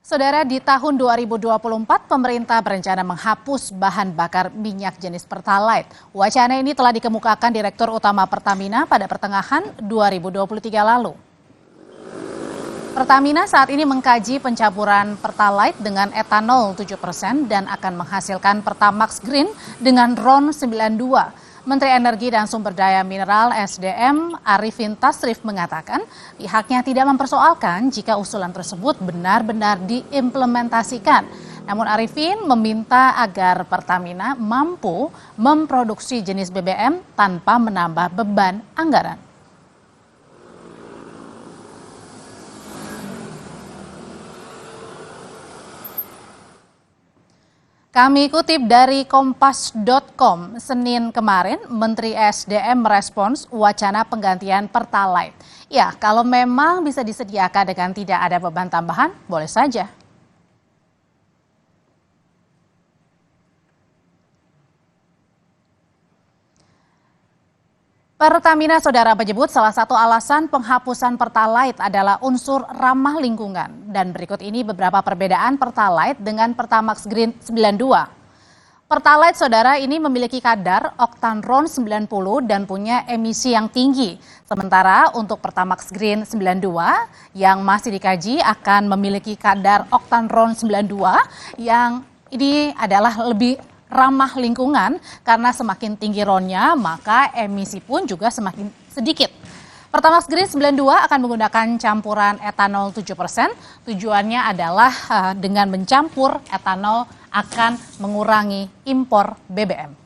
Saudara, di tahun 2024, pemerintah berencana menghapus bahan bakar minyak jenis Pertalite. Wacana ini telah dikemukakan Direktur Utama Pertamina pada pertengahan 2023 lalu. Pertamina saat ini mengkaji pencampuran Pertalite dengan etanol 7% dan akan menghasilkan Pertamax Green dengan RON 92. Menteri Energi dan Sumber Daya Mineral (SDM) Arifin Tasrif mengatakan pihaknya tidak mempersoalkan jika usulan tersebut benar-benar diimplementasikan. Namun Arifin meminta agar Pertamina mampu memproduksi jenis BBM tanpa menambah beban anggaran. Kami kutip dari Kompas.com, Senin kemarin, Menteri SDM merespons wacana penggantian Pertalite. Ya, kalau memang bisa disediakan dengan tidak ada beban tambahan, boleh saja. Pertamina Saudara menyebut salah satu alasan penghapusan Pertalite adalah unsur ramah lingkungan. Dan berikut ini beberapa perbedaan Pertalite dengan Pertamax Green 92. Pertalite Saudara ini memiliki kadar oktan RON 90 dan punya emisi yang tinggi. Sementara untuk Pertamax Green 92 yang masih dikaji akan memiliki kadar oktan RON 92 yang ini adalah lebih ramah lingkungan karena semakin tinggi RON-nya maka emisi pun juga semakin sedikit. Pertamax Green 92 akan menggunakan campuran etanol 7%. Tujuannya adalah dengan mencampur etanol akan mengurangi impor BBM.